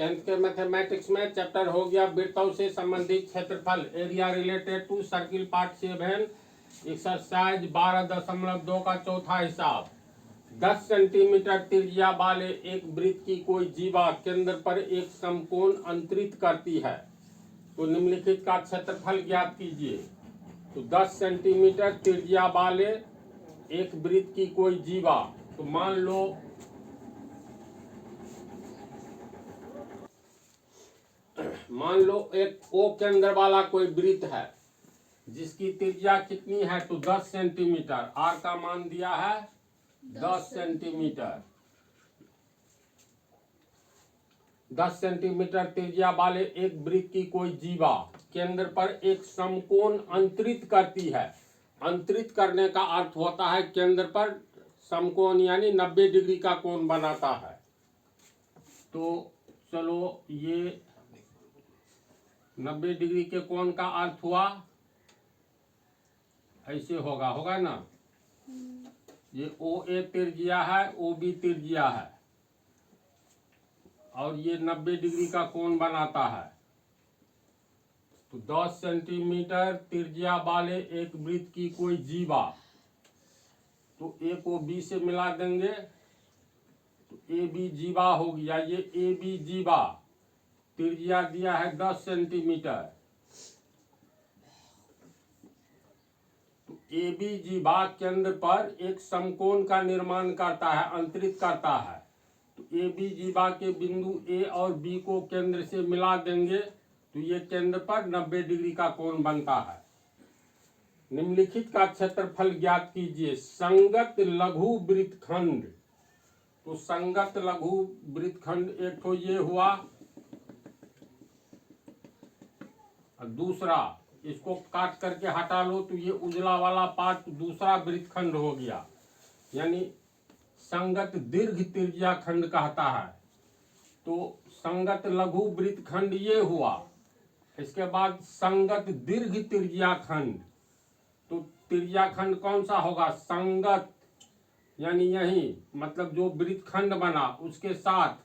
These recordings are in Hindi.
10th के मैथमेटिक्स में चैप्टर हो गया वृत्तों से संबंधित क्षेत्रफल, area related to circle, part 7, exercise 12.2 का चौथा हिसाब। 10 सेंटीमीटर त्रिज्या वाले एक वृत्त की कोई जीवा केंद्र पर एक समकोण अंतरित करती है, तो निम्नलिखित का क्षेत्रफल ज्ञात कीजिए। तो 10 सेंटीमीटर त्रिज्या वाले एक वृत्त की कोई जीवा, तो मान लो एक ओ केंद्र वाला कोई वृत्त है जिसकी त्रिज्या कितनी है, तो 10 सेंटीमीटर। आर का मान दिया है 10 सेंटीमीटर। 10 सेंटीमीटर त्रिज्या वाले एक वृत्त की कोई जीवा केंद्र पर एक समकोण अंतरित करती है। अंतरित करने का अर्थ होता है केंद्र पर समकोण यानी 90 डिग्री का कोण बनाता है। तो चलो ये 90 डिग्री के कोण का अर्थ हुआ ऐसे होगा ना। ये ओ ए त्रिज्या है, ओ बी त्रिज्या है और ये 90 डिग्री का कोण बनाता है। तो 10 सेंटीमीटर त्रिज्या वाले एक वृत्त की कोई जीवा, तो ए को बी से मिला देंगे तो ए बी जीवा हो गया। ये ए बी जीवा त्रिज्या दिया है 10 सेंटीमीटर। तो ए बी जीवा केंद्र पर एक समकोण का निर्माण करता है, अंतरित करता है। तो ए बी जीवा के बिंदु ए और बी को केंद्र से मिला देंगे तो ये केंद्र पर 90 डिग्री का कोण बनता है। निम्नलिखित का क्षेत्रफल ज्ञात कीजिए। संगत लघु वृत्तखंड, तो संगत लघु वृत्तखंड एक तो ये हुआ और दूसरा इसको काट करके हटा लो तो ये उजला वाला पार्ट दूसरा वृत्तखंड हो गया, यानी संगत दीर्घ त्रिज्या खंड कहता है। तो संगत लघु वृत्तखंड ये हुआ। इसके बाद संगत दीर्घ त्रिज्या खंड, तो त्रिज्या खंड कौन सा होगा, संगत यानी यही मतलब जो वृत्तखंड बना उसके साथ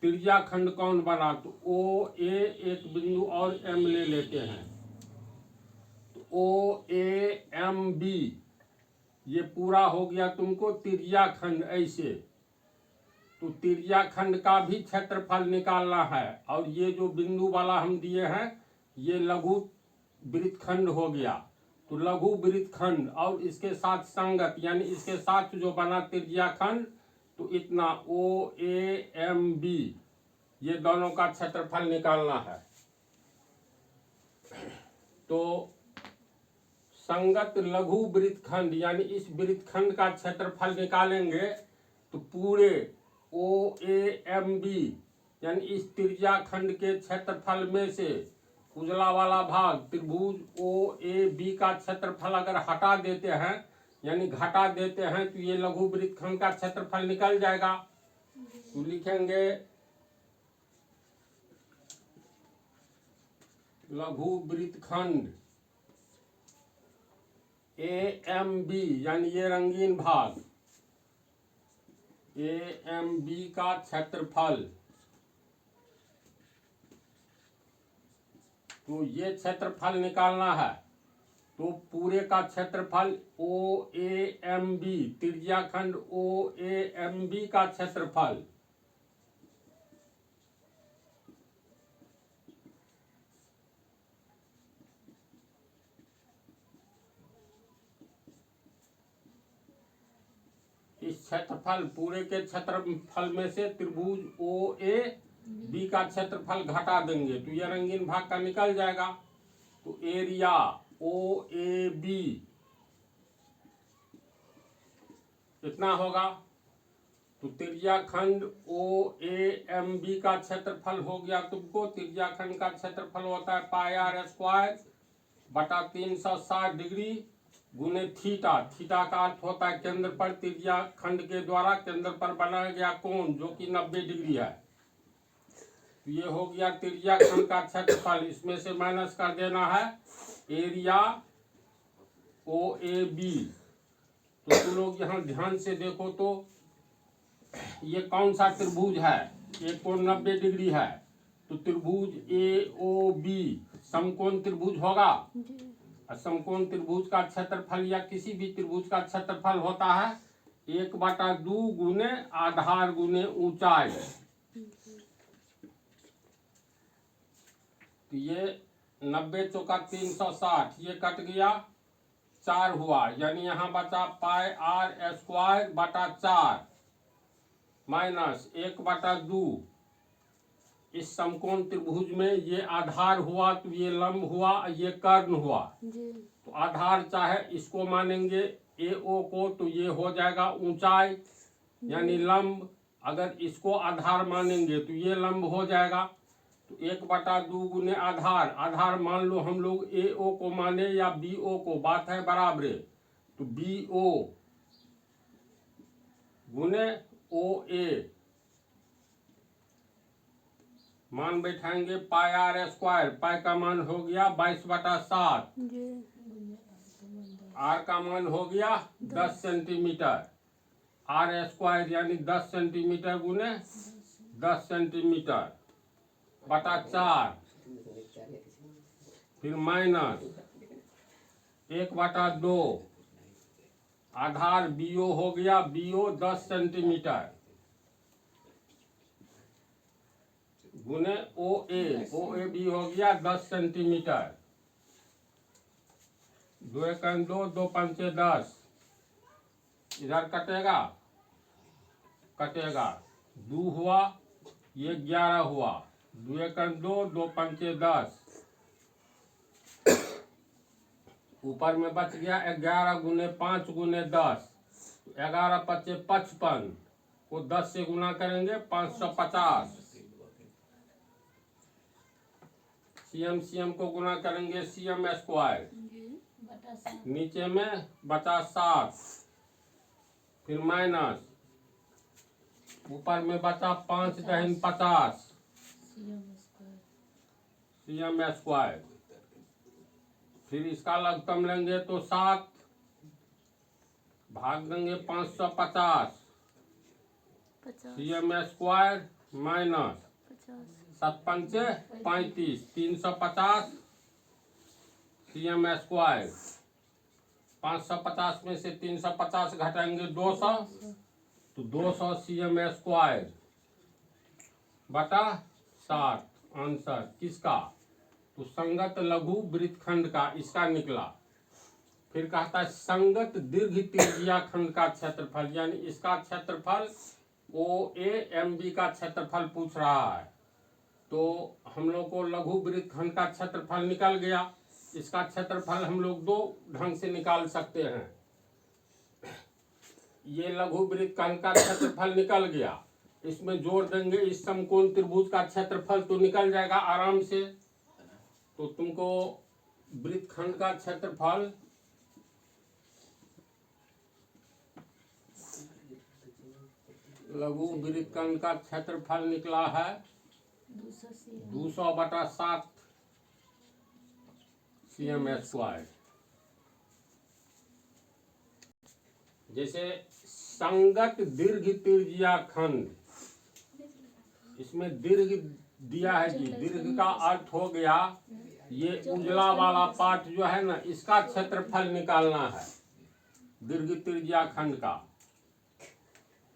त्रिज्या खंड कौन बना, तो ओ ए एक बिंदु और एम ले लेते हैं। तो ओ ए एम बी ये पूरा हो गया तुमको त्रिज्या खंड ऐसे। तो त्रिज्या खंड का भी क्षेत्रफल निकालना है और ये जो बिंदु वाला हम दिए हैं ये लघु वृत्तखंड हो गया। तो लघु वृत्तखंड और इसके साथ संगत यानी इसके साथ जो बना त्रिज्या खंड, तो इतना ओ ए एम बी ये दोनों का क्षेत्रफल निकालना है। तो संगत लघु वृत्तखंड यानी इस वृत्तखंड का क्षेत्रफल निकालेंगे तो पूरे ओ ए एम बी यानी इस त्रिज्या खंड के क्षेत्रफल में से उजला वाला भाग त्रिभुज ओ ए बी का क्षेत्रफल अगर हटा देते हैं यानी घटा देते हैं तो ये लघु वृत्तखंड का क्षेत्रफल निकल जाएगा। तो लिखेंगे लघु वृत्तखंड ए एम बी यानी ये रंगीन भाग ए एम बी का क्षेत्रफल, तो ये क्षेत्रफल निकालना है। तो पूरे का क्षेत्रफल ओ ए एम बी त्रिज्या खंड ओ ए एम बी का क्षेत्रफल, इस क्षेत्रफल पूरे के क्षेत्रफल में से त्रिभुज ओ ए बी का क्षेत्रफल घटा देंगे तो यह रंगीन भाग का निकल जाएगा। तो एरिया ओ ए बी कितना होगा, तो त्रिज्या खंड ओ ए एम बी का क्षेत्रफल हो गया तुमको। त्रिज्या खंड का क्षेत्रफल होता है पाई आर स्क्वायर बटा 360 डिग्री गुने थीटा। थीटा का अर्थ होता है केंद्र पर त्रिज्या खंड के द्वारा केंद्र पर बनाया गया कोण जो कि 90 डिग्री है। तो ये हो गया त्रिज्या खंड का क्षेत्रफल। इसमें से माइनस कर देना है एरिया ओ ए बी। तो तुम लोग यहाँ ध्यान से देखो तो ये कौन सा त्रिभुज है, ये कोण 90 डिग्री है तो त्रिभुज AOB समकोण त्रिभुज होगा। और समकोण त्रिभुज का क्षेत्रफल या किसी भी त्रिभुज का क्षेत्रफल होता है 1/2 गुने आधार गुने ऊंचाई। तो ये 90 चौका 360, ये कट गया 4 हुआ, यानी यहाँ बचा पाई r स्क्वायर बटा 4 माइनस 1/2। इस समकोण त्रिभुज में ये आधार हुआ तो ये लंब हुआ, ये कर्ण हुआ। तो आधार चाहे इसको मानेंगे AO को तो ये हो जाएगा ऊंचाई यानी लंब, अगर इसको आधार मानेंगे तो ये लंब हो जाएगा। तो 1/2 गुने आधार, आधार मान लो हम लोग AO को माने या BO को, बात है बराबर। तो BO गुने OA मान बैठाएंगे पाई r स्क्वायर, पाई का मान हो गया 22/7, r का मान हो गया 10 सेंटीमीटर, r स्क्वायर यानी 10 सेंटीमीटर गुने 10 सेंटीमीटर बटा 4, फिर माइनस 1/2, आधार BO हो गया, BO 10 सेंटीमीटर गुने OA भी हो गया 10 सेंटीमीटर। 2 एकम 2, 2 पंचे 10, इधर कटेगा, कटेगा 2 हुआ, ये 11 हुआ, 2 एकम 2, 2 पंचे 10, ऊपर में बच गया 11 गुने 5 गुने 10, 11 पच्चे 55 को 10 से गुना करेंगे 550, CM को गुना करेंगे CM स्क्वायर, नीचे में बचा 7, फिर माइनस, ऊपर में बचा 5 दहन 50 CM स्क्वायर, फिर इसका लघुत्तम लेंगे तो 7 भाग देंगे 550 CM स्क्वायर माइनस 7 पंचे 35, 350 CM स्क्वायर, 550 में से 350 घटाएंगे 200, तो 200 CM स्क्वायर बटा 60 आंसर किसका, तो संगत लघु वृत्तखंड का इसका निकला। फिर कहता है संगत दीर्घ त्रिज्या खंड का क्षेत्रफल, यानी इसका क्षेत्रफल OAMB का क्षेत्रफल पूछ रहा है। तो हम लोग को लघु वृत्तखंड का क्षेत्रफल निकल गया। इसका क्षेत्रफल हम लोग 2 ढंग से निकाल सकते हैं। ये लघु वृत्तखंड का क्षेत्रफल निकल गया, इसमें जोड़ देंगे इस समकोण त्रिभुज का क्षेत्रफल तो निकल जाएगा आराम से। तो तुमको वृत्तखंड का क्षेत्रफल लघु वृत्तखंड का क्षेत्रफल निकला है 200/7 CM स्क्वायर। जैसे संगत दीर्घ त्रिज्या खंड, इसमें दीर्घ दिया है जी, दीर्घ का अर्थ हो गया ये उजला वाला पार्ट जो है ना, इसका क्षेत्रफल निकालना है दीर्घ त्रिज्या खंड का।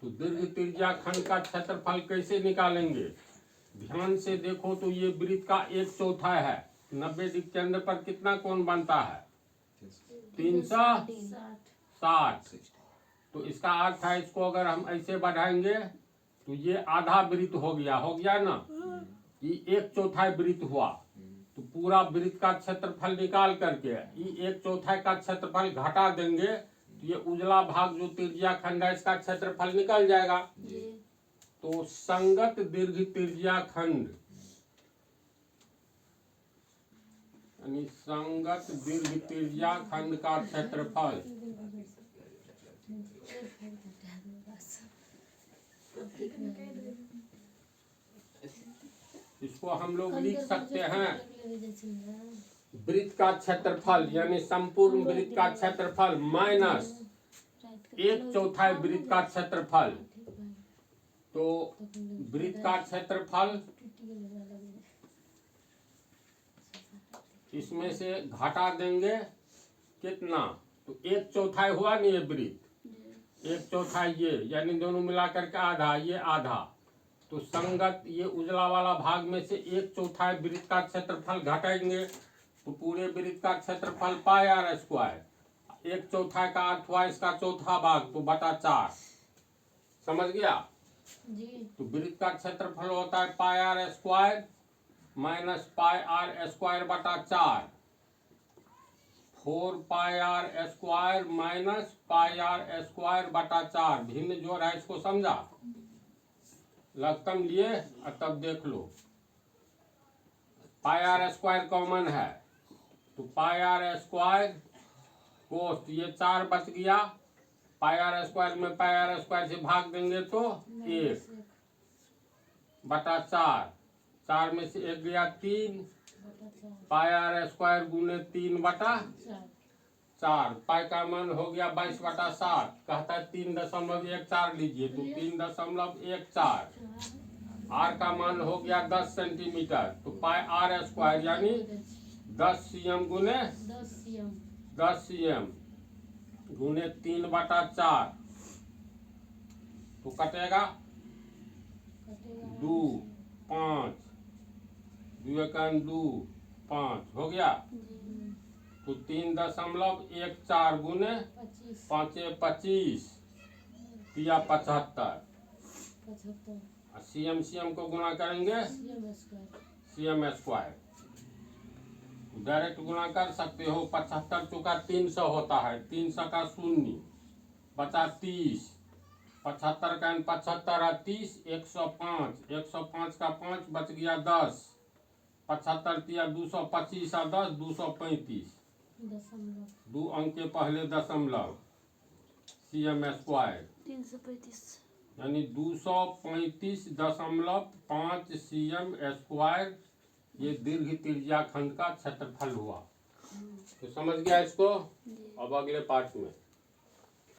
तो दीर्घ त्रिज्या खंड का क्षेत्रफल कैसे निकालेंगे, ध्यान से देखो तो ये वृत्त का 1/4 है, 90 डिग्री केंद्र पर कितना कोण बनता है 360। तो इसका अर्थ है इसको अगर हम ऐसे बढ़ाएंगे तो ये आधा वृत्त हो गया ना, ये 1/4 वृत्त हुआ। तो पूरा वृत्त का क्षेत्रफल निकाल करके ये 1/4 का क्षेत्रफल घटा देंगे तो ये उजला भाग जो त्रिज्या खंड है इसका क्षेत्रफल निकल जाएगा। तो संगत दीर्घ त्रिज्या खंड यानी संगत दीर्घ त्रिज्या खंड का क्षेत्रफल इसको हम लोग लिख सकते हैं वृत्त का क्षेत्रफल यानी संपूर्ण वृत्त का क्षेत्रफल माइनस 1/4 वृत्त का क्षेत्रफल। तो वृत्त का क्षेत्रफल इसमें से घटा देंगे कितना, तो 1/4 हुआ नहीं ये वृत्त, 1/4 ये, यानी दोनों मिलाकर के आधा, ये आधा। तो संगत ये उजला वाला भाग में से 1/4 वृत्त का क्षेत्रफल घटाएंगे तो पूरे वृत्त का क्षेत्रफल पाई आर स्क्वायर। 1/4 का अर्थ हुआ इसका चौथा भाग, तो बटा 4। समझ गया जी। तो वृत्त का क्षेत्रफल होता है pi r square minus pi r square बटा 4। 4 pi r square minus pi r square बटा 4। भिन्न जोड़ है, इसको समझा, लघुत्तम लिए और तब देख लो। पाई आर स्क्वायर कॉमन है तो पाई आर स्क्वायर कोस, ये 4 बच गया, पाई आर स्क्वायर में पाई आर स्क्वायर से भाग देंगे तो 1 बटा 4। 4 में से 1 गया 3, पाई आर स्क्वायर गुने 3 बटा 4। पाई का मान हो गया 22 बटा 7, कहता है 3.14 लीजिए, तो 3.14। आर का मान हो गया 10 सेंटीमीटर, तो पाई आर स्क्वायर यानी 10 cm गुने 10 cm गुने 3 बटा 4, तो कटेगा 2 5 2 5 हो गया, तो 3.14 गुने 5 25 या 75। CM को गुना करेंगे CM स्क्वायर, डायरेक्ट गुना कर सकते हो। 75 चौका 300 होता है, 300 का 0 बचा 30, 75 का 75 है 30, 105, 105 का 5 बच गया 10, 75 दिया 225 और 10 235, 2 अंक के पहले दशमलव, CM स्क्वायर 335 यानी 235.5 CM स्क्वायर ये दीर्घ त्रिज्या खंड का क्षेत्रफल हुआ। तो समझ गया इसको। अब अगले पार्ट में